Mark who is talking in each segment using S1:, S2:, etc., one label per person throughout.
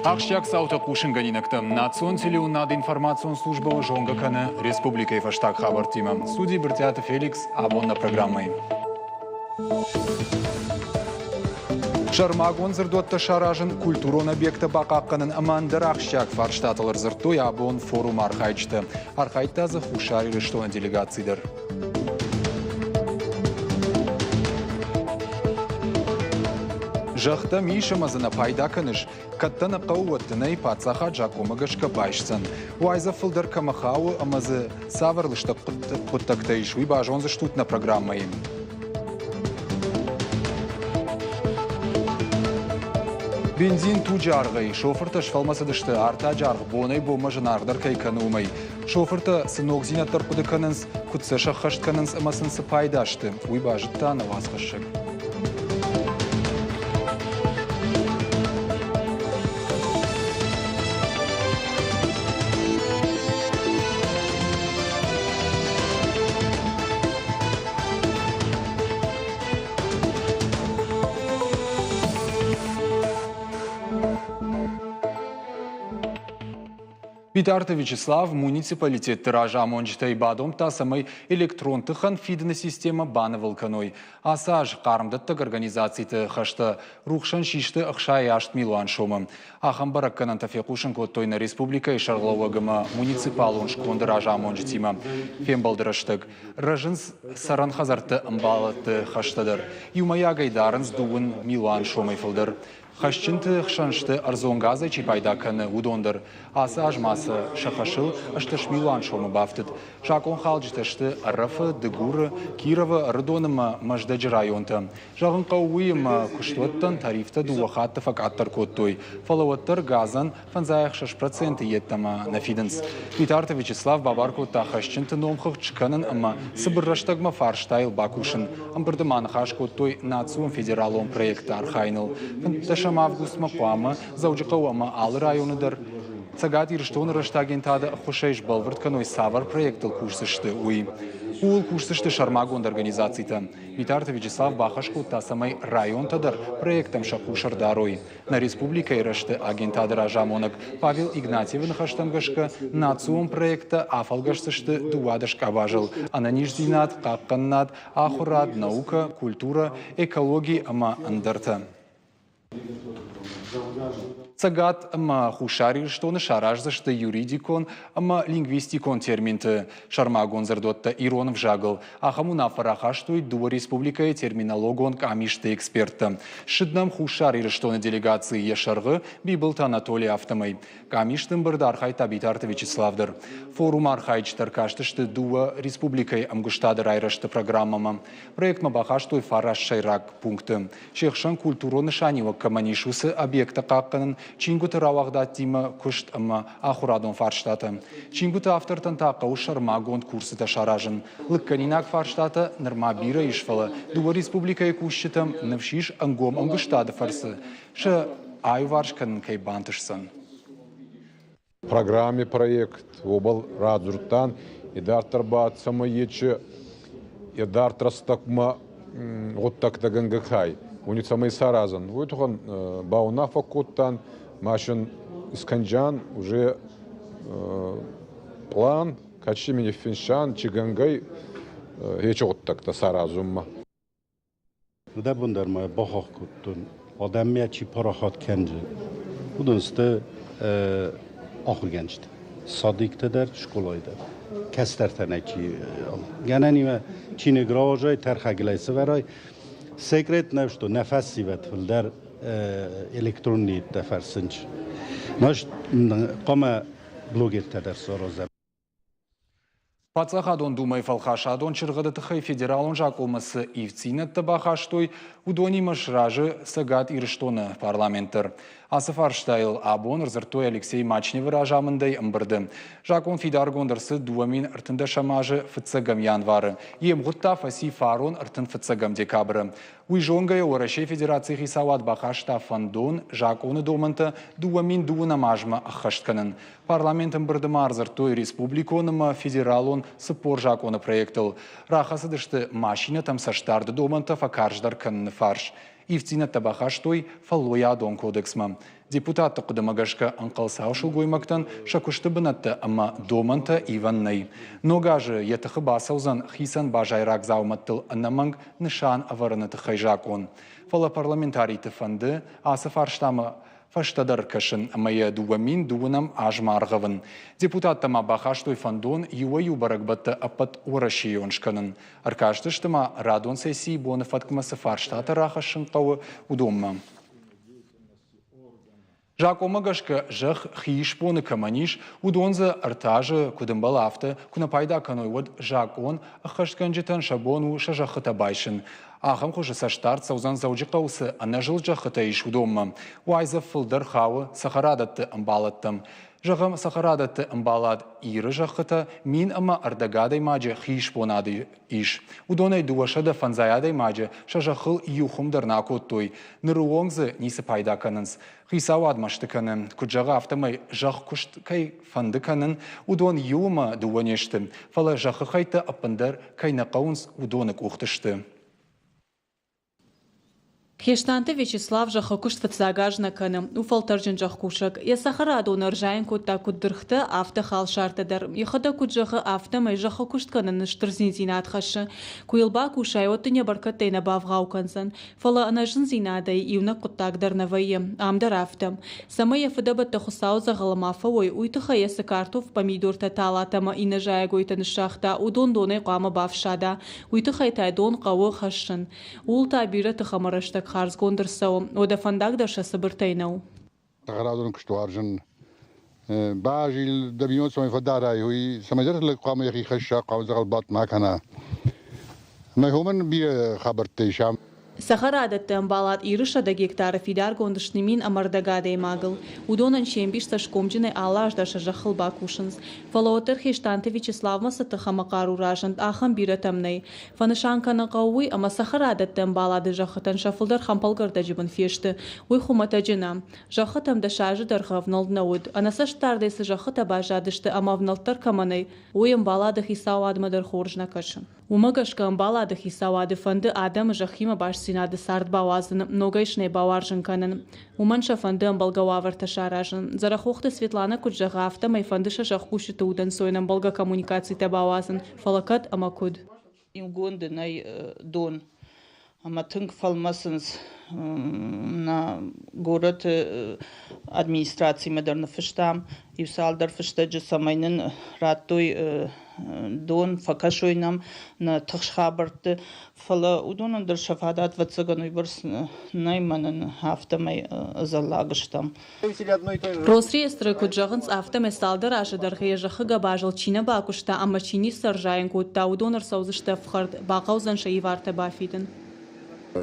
S1: Акшяк саута кушинганинакта национ телеунад информацион служба жонгаканы республикой фаштаг хабартима. Судьи Бертята Феликс, абонна программой. Шармагон зырдотта шаражын культурон объекта бақаққанын амандыр Акшяк фарштатылыр зыртой абон форум архайчты. Архайттазы хушари рештон делегациидер. Жахта мишамазына пайда кыныш, каттаны қауыттыны пацаха жакомагашка байшсын. Уайза фылдар камахау амазы савырлышты құттакта ишуй бажонзы штутна программай. Бензин ту жарғай, шофырты шфалмасыдышты арта жарғы бонай бома жанардар кайканы умай. Шофырты сынок зинаттар құды канынс, құтсы шаққашт канынс амасынсы пайдашты. Уй бажыттаны вазғышшық. Питарты Вячеслав, муниципалитет тиража монжитай бадом та самый электронтыхан фидна система баны волканой. Асаж қарымдыттық организацияты хашты рухшан шишты ақшай ашт милуан шомы. Ахам баракканан тафекушын коттойна республика и шарлауагыма муниципалун шконды ража монжитима. Фембалдырыштық. Рыжынс саран хазарты ымбалыты хаштадыр. Юмая гайдарынс дуын милуан шомы фылдыр. Хашчынты хшаншты арзонгазы чипайда каны удондыр. Асы ажмасы шахашыл аштыш милуан шомы бафтыд. Шакон халджитышты Аррафы, Дыгуры, Кирова, Рыдонымы маждаджы районты. Жағын қауыйымы күштуаттан тарифты дуахатты факаттар коттой. Фалауаттар газан фанзаях 6% еттама нафиденс. Питарты Вячеслав Бабаркотта хашчынты номхық чканын ама сыбырраштагма фарштайл бакушын. Амбырдыман хаш коттой национ федералон проекты архайныл. Август мақуамы заужықауамы алы районыдыр. Цагат ирштон раштагентады хушайш балвыртканой савар проектыл курсышты уй. Ул курсышты шармагонд организацийты. Питарты Вячеслав Бахашку тасамай районтадыр проектам шакушар дарой. На республика ирашты агентадыр ажамонок Павел Игнатьевын хаштангашка национ проекта афалгашсышты дуадышка важыл. Ананиждинат, қаққаннат, ахурад, наука, культура, экология ама андырты. Цагат ама хушари штоны шаражзышты юридикон ама лингвистикон терминты шармагон зардотта иронов жагыл. Ахамуна фарахаштуй дуа республикая терминологон камишты эксперты. Шиднам хушари штоны делегации ешаргы бибылты Анатолий Автомай. Камиштым бырды архайта Питарты Вячеславдыр. Форум архайчтар каштышты дуа республикай амгуштады райрашты программама. Проектма бахаштуй фараш шайрак пункты. Шехшан культуроны шанива каманишусы объекта қаққанын Чингуты равагдат тима кушт ама ахурадон фарштаты. Чингуты автортан тақау шармагонд курсыта шаражын. Лыкканинак фарштаты нырма бира ишфалы. Дуа республикай кушчытым навшиш ангом ангуштады фарсы. Шы ай варшканын кай бантышсын.
S2: Программе проект обал радзуртан идартар бат самоече идарт растакма оттактаган гакай. Уни самый саразан. Вот он баунафа коттан машин исканджан уже план качимени финшан чигангай ече оттакта саразумма.
S3: Уда bundarma bahaq kottun adamiyatçı parahat kendi. Budunste ahır gençti. Sadıkta der şkolaydı. Kester teneki. Geneni ve Çin'e gravajay terhagileyse veray. Sekret ne što nefesi vetfilder elektroni defersinç. Naş kama blogette der sorozem.
S1: Пацахадон думай фалхашадон чыргыдытыхай федералон жакомасы ивцинетті бахаштой удонимаш ражы сагат ирштоны парламенттер. Асыфарштайл абон рзыртой Алексей Мачневы ражамындай ымбырды. Жакон фидаргондырсы дуамин ыртында шамажы фыцагам январы. Емғытта фаси фарон ыртын фыцагам декабры. Уйжонгая Орашей Федерации Хисават бахашта фандон жаконы доманты дуамин дуынамажма ахаштканын. Парламентым бырдыма рзыртой республиконыма федералон сыпор жаконы проектыл. Рахасы дышты машина там саштарды доманты факарждар канны фарш. ивцина табахаштой фаллоя дон кодексма. Депутаты кудамагашка анкалсау шулгоймактан шакушты бынатты, амма доманта иваннай. Ногажы етіхі басаузан хисан бажайрак зауматтыл аннаманг нышан аварыныты хайжакон. Фала парламентарийты фанды асы фарштамы фаштадар кашын амая дуамин дуанам ажмаргавын. Депутаттама бахаштой фандон юаю барагбатты апат урашионшканын. Аркаштыштыма радон сессии боны фаткмасы фарштата рахашын қауы удомма. Жакомагашка жах хиш боны каманиш удонза артажы кудымбалафты кунапайда канойвод жакон ахаштканжитан шабону шажахыта байшын. Ахам хожа саштарт саузан заужи қаусы анажыл жахыта иш удомма. Уайза фылдар хауы сахарадатты амбалаттым. Жағым сахарадатты амбалад иры жахыта мин ама ардагадай маджы хиш бонады иш. Удонай дуашада фанзаядай маджы шажахыл юхумдар накоттой. Ныруоңзы нисы пайда канынс. Хисау адмашты канын. Куджаға автомай жах кушт кай фанды канын. Удон юма дуанешты. Фала жахы хайта апындар кайна қаунс удоны кухтышты.
S4: Хештанты Вячеслав жахакушт фацагажна каным, уфалтаржын жахкушак. Я сахараду наржайн кутта куддырхты авто хал шартадар. Яхада куджахы авто май жахакушт канын штырзин зинат хашы. Куилба кушай оттыня баркаттайна бавгау кансан. Фала анажын зинадай ивна куттагдар навайы. Амдар автом. Самая фадабатта хусау загаламафа ой уйтыха ясы картоф помидор таталатама и нажая гойтан шахта удон донай қама бавшада. Уйтыха итай дон қауы хашын. Улта бира тахамараштак харз гондырсау, ода фандагдаша сабыртайнау.
S5: تغرادون كشتوارجن باجي الدبيون سوين فدارا هوي سمجرت القام يخي خشا قاوز غلبات ما كان ما هو من بي خبرتي شام
S4: Сахарадатты амбалат ирышада гектары фидар гондышны мин амардагадай магыл. Удонан шембиш сашкомджины алаждаша жахыл бакушынс. Фалоотыр хештанты Вячеслав масаты хамакару ражант ахам биратамнай. Фанышанкана қауы ама сахарадатты амбалады жахытан шафылдар хампалгарда жибын фешті. Уй хумата жина. Жахытамда шажы дархавналднауд. Анасаштардайсы жахыта бажадышты амавналттар каманай. Уй амбалады хисау адмадар хоржна кашын. Умагашка амбалады хисауады фанды адам жахима баш синады сард бавазын, многайшнай баваржын канын. Уманша фанды амбалгававарта шаражын. Зарахохты Светлана куджаға автомай фандыша жахкушыты удан сойнан балга коммуникацийта бавазын. Фалакат амакуд.
S6: Имгонды най дон. Ама тынк фалмасынс на город администрации медарны фыштам. И в салдар фыштаджы самайнын раттой дон факашойнам на тахшхабарты фала удонандыр шафадат вацаганой барс найманын автомай залагыштам.
S4: Росреестры куджағынс автомай салдар ашыдар хеяжахы габажыл чина бакушта, ама чини саржайын кутта удонар саузышта вхард бақаузан шаиварта бафидын.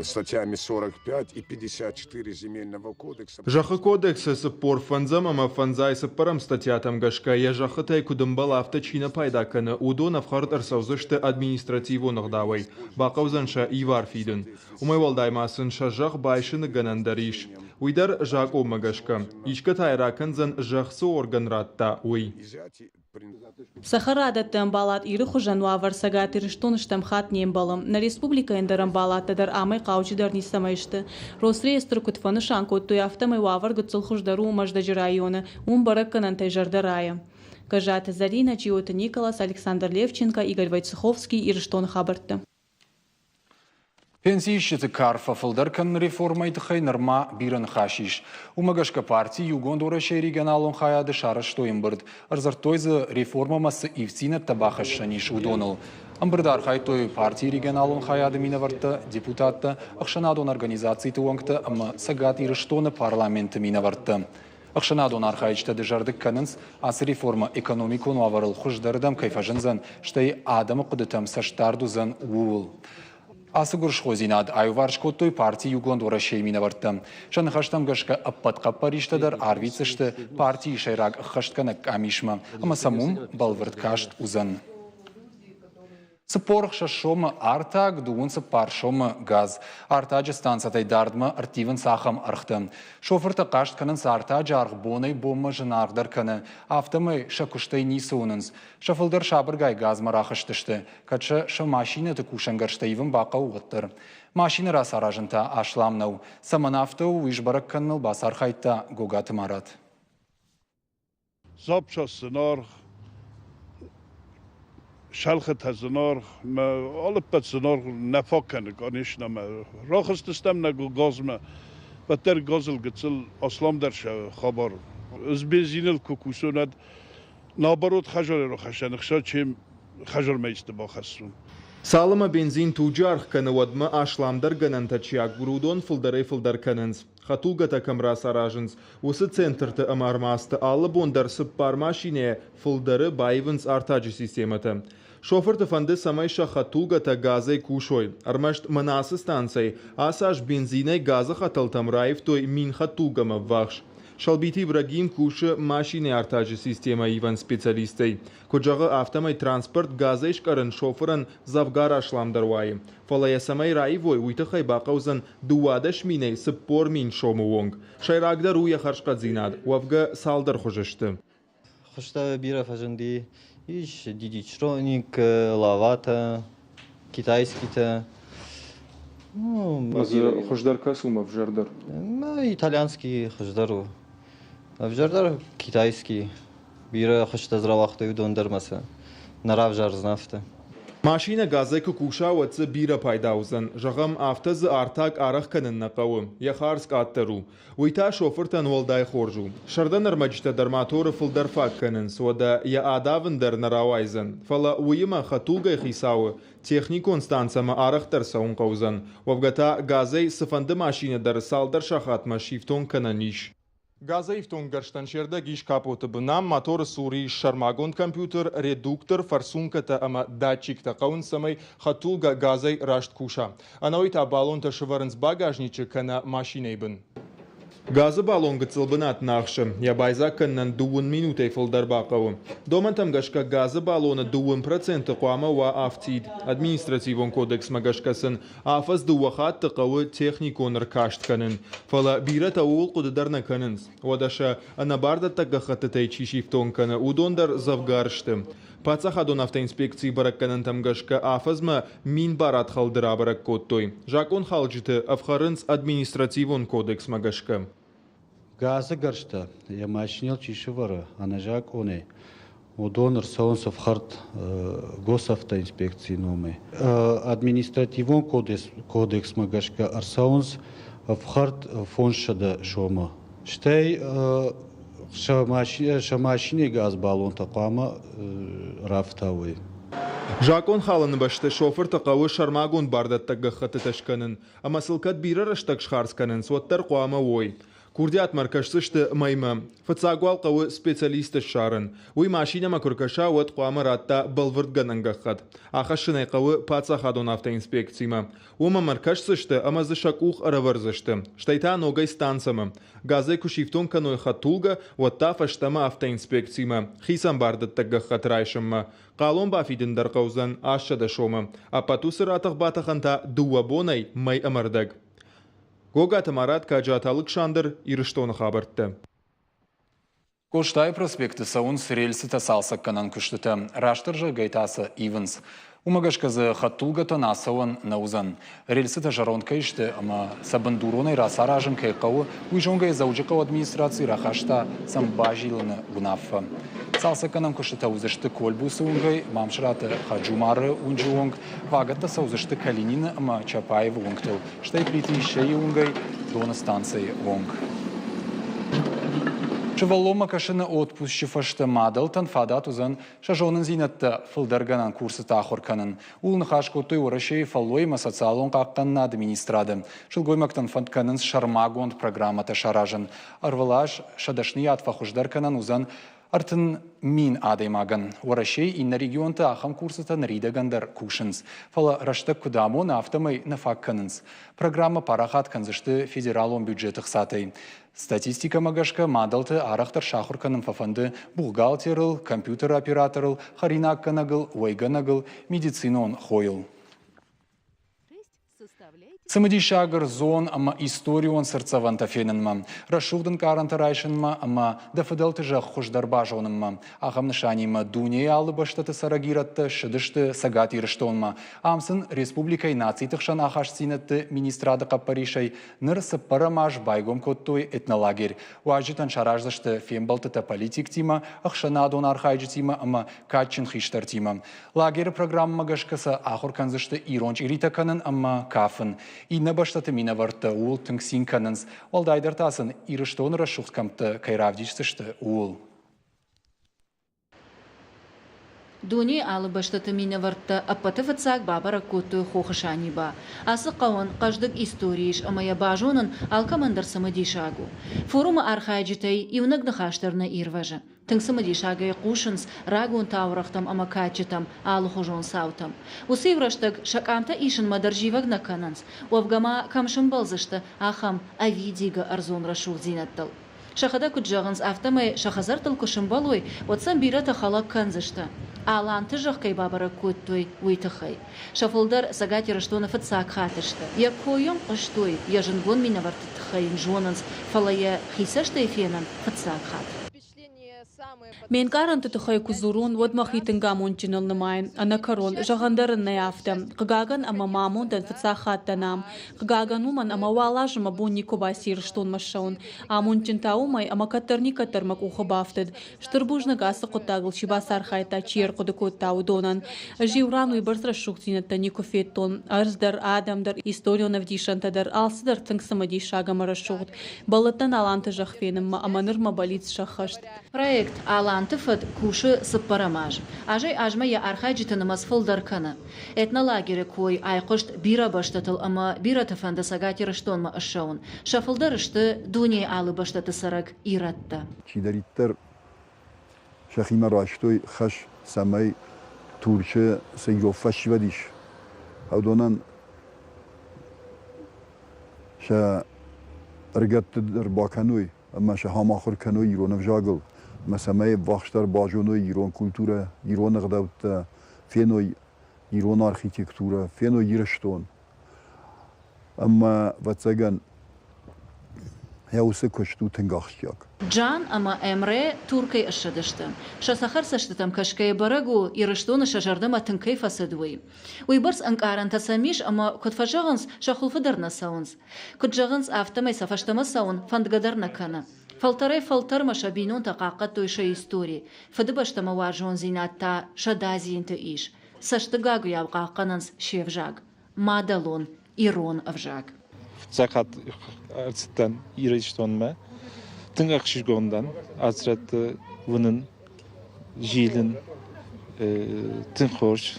S7: Статьями 45 и 54 земельного кодекса.
S8: Жахы кодексы сыппор фанзам, ама фанзай сыппарам статьятам гашка. Я жахытай кудымбал авточина пайдаканы. Удон авхард арсаузышты административонық давай. Бақаузанша ивар фидын. Умай валдаймасын шажах байшыны ганандариш. Уйдар жак омагашка. Ишка тайраканзан жахсы орган ратта уй.
S4: Сахарадатты амбалат иры хужануа варсагат ирыштоныштам хат нембалым. На республика эндар амбалаттадар амай қаучыдар нисамайшты. Росреестр кутфаны шанкоттуй автомай вавар гыцыл хуждару умаждажы районы. Баракканан тайжарда рая. Кажаты Зарина, Чиота Николас, Александр Левченко, Игорь Войцеховский, ирыштон хабартты.
S1: Пенсийщицы Карфа фылдаркан реформайды хай нырма бирын хашиш. Умагашка партии Югондорашей регионалон хаяды шарыштойын бұрд. Арзартойзы реформамасы ивцина табахашаниш удоныл. Амбырдар хайтой партии регионалон хаяды минаварты депутатты, ақшанадон организации туаңкты, ама сагат ирыштоны парламенті минаварты. Ақшанадон архаичта дыжардык канынс, ас реформа экономикон аварыл хуждардам кайфажынзан, штай адамы қыдытам саштардузан уыл. Асыгурш хозинад айваршкоттой партии Югондорашей минаварты. Шаны хаштам гашка аппатқа париштадар арвицышты партии шайрак хашткана камишма, ама самум балвырд кашт узан. Спорх шашома артаг дуунса паршома газ. Артаджа станцатай дардма артивен сахам архтам. Шоферта кашт канан сартаджа архбонай бомма жанардар кана. Автомай шакуштай нисунанс. Шафылдар шабыргай газ марахаштышты. Кача ша машина текушангарштайвен бака уғыттыр. Машина рас аражынта ашламнау. Саманафтау ишбарак каннал басар хайта гогаты марат.
S9: Запча сценар, шалхت هزینار ما آل پسنار نفاق کنه کانش نم راه استستم نگو گاز ما بتر گازل گتسل اسلام درش خبر از بنزینل کوکوسوند نابرود خجال رو خشن خشا چیم خجال میست با خستون
S8: Салыма бензин туджарх канавадма ашламдар ганантачиак бурудон фылдар кананс. Хатулга такамра саражынс. Усы центрты амармасты аллы бондар сыппар машине фылдары байвынс артаджи системата. Шоферты фанды самайша хатулга та газай кушой. Армашт манасы станцай. Асаш бензинай газа хаталтам райв той мин хатулгама вахш. Шалбити Ибрагим куша машины артаджи система иван специалистой. Коджага автомай транспорт газайш каран шоферан завгар ашламдарвай. Фалая самай райвой уйтахай бақаузан дуадаш миней сыппор мин шомуонг. Шайрагдар уя харшқадзинад. Уавга салдар хожашты.
S10: Хошта бира фажанди иш дидичроник лавата китайский-то.
S8: Хождар касума в жардар.
S10: Итальянский хождару. А в жардар китайский. Бира хошта зравахтой дондермаса. Нарав жар знафта.
S8: Машина газай кукуша ватса бира пайдаузан. Жагам автаз артак арах канын нақауы. Яхарск аттару. Уйта шофертан волдай хоржу. Шардан армачта дарматоры фылдар фак канын. Сода я адавындар наравайзан. Фала уйма хатулгай хисауы. Техникон станцама арахтар саун қаузан. Вавгата газай сыфанды машина дар салдар шахатма шифтон кананиш. Газа ифтон гарштан шерда гиш капоты бынам мотор сури шармагон компьютер редуктор фарсунката ама датчик тақаун самай хатулга газай рашт куша. Анауита баллон ташыварынс багажничы кана машиней бын. Газы баллонга цылбынат нақшы. Я байза каннан 2 минутай фылдар бақауы. Домантам гашка газы баллона 2% қуама ва автид. Административон кодекс магашкасын афаз дуахат тақауы техниконыр кашт канын. Фала бирата уул қудыдарна канынс. Вадаша анабарда тағақаты тайчи шифтон каны удондар завгаршты. Пацахадон автоинспекции барак канын тамгашка афазма мин барат халдыра барак коттой. Жакон халджыты авхарынс административон кодекс магашка.
S3: Газы гаршта, я машинел чишевара, анажак оне. Удонор саунсов хард госавтоинспекции номы. Административон кодекс магашка арсаунс в хард фоншада шома. Штай шамашине газ баллон тақама рафтавы.
S8: Жакон халаны башты шофер тақауы шармагон бардат тағақаты ташканын. Амасылкат бирарыштақ шхарсканын суаттар қуама ой. Курдиат маркашсышты майма. Фацагуал қауы специалисты шарын. Уй машина макуркаша уат қуама ратта балвырдган ангаққат. Ахашынай қауы пацахадон автоинспекцияма. Ума маркашсышты амазы шакух араварзышты. Штайта ногай станцама. Газай кушифтон каной хатулга уатта фаштама автоинспекцияма. Хисан бардат тағаққат райшымма. Қалон бафидин дар қаузан ашшада шома. Апатусыр атық батаханта дуабонай май амардаг. Гогата Марат Каджаталык Шандыр ирыштоны хабартты.
S1: Коштай проспекты саун рельсы тасалса канан күштіті. Раштыржы гайтасы Иванс. Умагашказы хаттулгата насауан наузан. Рельсы та жаронка ішті, ама сабандуроной расаражын кайқауы уйжонгай заужықау администрации рахашта самбажилыны унафа. Салса канан күштіті узышты кольбусы унгай, мамшыраты хаджумары унжуонг, вагатта саузышты Калинины, ама Чапаевы унгтыл. Штай плиты ищей унгай, дона станции онг. Чываллома кашыны отпусчы фашты мадалтан фадат узан шажонын зинатты фылдарганан курсы тахор канын. Улын хашкотой урашей фаллойма социалон қаққанна администрады. Шылгоймактан фантканын шармагонд программата шаражын. Арвалаш шадашны атфахуждар канан узан Артын мин адаймаган. Орашей инна регионта ахам курсата наридагандер кушинс. Фала раштак кудамо нафтамай нафакканынс. Программа парахат канзышты федералон бюджетах сатай. Статистика магашка мадалты арахтар шахурканым фафанды бухгалтерыл, компьютер операторыл, харинакканагыл, вайганагыл, медицинон хойыл. Самади шагар зон, ама историон сердцаван тафененма. Рашугдан карантарайшенма, ама дафадалты жах хуждарбажонма. Ахам нишанима дуния алыбаштаты сарагиратты, шыдышты сагати рыштонма. Амсын республика и наций тыхшан ахашсинетты министрады каппаришай, ныр сыппарамаш байгом коттой этнолагерь. Уажитан шараждашты фембалтыта политик тима, ахшанадон архайджи тима, ама качын хиштар тима. Лагерь программа гашкаса ахурканзышты иронч иритаканын, ама кафын. Инна баштаты мина варта уул тыңсин канынс, олдайдартасын ирыштон рашуқткамты кайравдичсышты уул.
S4: Дуни алы баштаты мина варта аппаты ватсак бабара коту хохышани ба. Асы қауын қаждық историйш амая бажонын алкамандар самадишагу. Форума архайджитай ивнаг нахаштарна ирважа. Тың самадишагай қушынс рагун таурахтам ама качетам алы хожон саутам. Усы враштаг шакамта ишын мадарживаг на кананс. Уавгама камшын балзышты ахам авидига арзон рашул зинаттал. Шахада куджағынс автомай шахазартыл кушымбалой отсан бирата халак канзышты. Аланты жаққай бабара көттой уйтықай. Шафылдар сагати раштоны фытсак хатышты. Я койым ұштой, я жынгон мина вартытықайын жонынс, фалая хисаштай фенан фытсак хат. Мен каранты тыхай кузурун водмахитын гамон чинылнымайын, ана корон жағандарын наяфты. Қыгаган ама мамондан фыцахаттанам. Қыгаган уман ама валажыма бонни кобасир штон машаун. Амон чинтаумай ама катарни катармак ухабафтыд. Штырбужны гасы қотагыл чибасар хайта чир қодыкоттау донан. Живрану и барсра шуктинатта никофеттон. Арздар адамдар историонов дишантадар алсыдар тыңсымади шагамара шугт. Балаттан аланты жақфенім аманырма балиц шахашт. Проект Алантыфат куши сыппарамаж. Ажай ажма я архайджитанымаз фылдарканы. Этнолагері кой айқышт бира баштатыл, ама бира тафанда сагати рыштонма ашаун. Шафылдарышты дуния алы баштаты сарак иратта.
S11: Чидариттер шахима раштой хаш самай турче сейрофаш вадиш. Аудонан ша ргаттыр бакануй, ама ша хамахыр кануй иронов жагыл. مثلا واخشتر باجونوی ایران کلتوره ایران قدوت فینوی ایران آرکیتکتوره فینوی ایرشتون اما واتساگن هیوسه کشتو تنگاخشیاک
S4: جان اما امره ترکی اشدشتم شسخر سشتم کشکای برگو ایرشتون شجردم تنکی فسدوی وی برس انکارن تسمیش اما کد فجاغنس شخلف در نساونز کد جاغنس افتمای سفشتم ساون فندقدر نکنه فلتري فلتر مشا بينون تقاقت تويشا истории. فدبشت مواجهون زيناتا شدازي انت ايش. سشتقاقو يابقا قننس شيفجاق. مادالون ايرون افجاق.
S12: Zakat artstan iriştonma. Tıngak şişgondan azrat vının jilin tınxoş.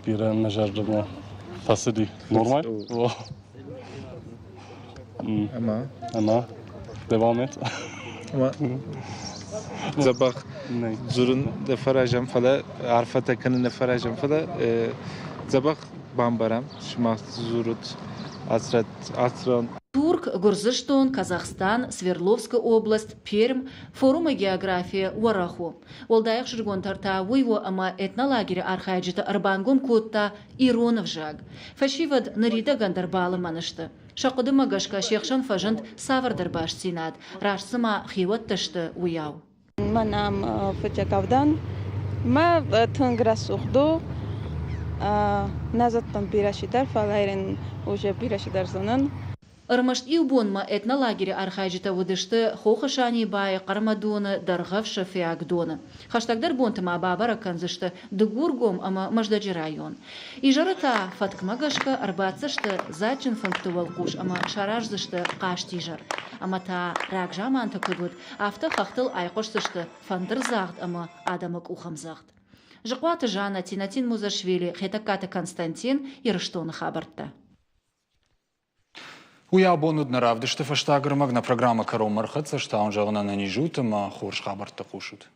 S13: Bira mejardıma fasidi. Normal. Ama devam et.
S12: Ama zabak zurun da farajam fala arfa takanın da farajam fala zabak bambaram şmak zurut azrat atron
S4: Турк, Гурзыштон, Казахстан, Свердловская область, Пермь, форума география Уараху. Олдайх жиргон тарта уйво ама этнолагере архайджита арбангом котта Иронов жаг. Фашивад нарида гандарбалы манышты. Шақуды магашка шекшан фажант савардар баш синат. Рашсыма хиват тышты уяу.
S14: Манам Фатякавдан. Ма тынгра сухду. Назаттан пирашидар фалайрен уже пирашидар зонан.
S4: Ырмашт иубонма этнолагере архайджита выдышты хохашани бай кармадоны даргавша феагдоны. Хаштагдар бонтыма бабара канзышты дыгургом ама маждаджи район. И жарыта фаткмагашка арбацышты зачин фанктувал куш ама шаражзышты каштижар. Ама та рагжаманты кыгыт авто хахтыл айқоштышты фандырзағд ама адамык ухамзағд. Жықваты Жана Тинатин Музашвили, Хетаката Константин, Ирыштоны хабартта.
S1: Уя бонуд наравдышты фаштагрымаг на программа Каромархат, саштаун жағынан анижут, ма хорш хабарты қушуд.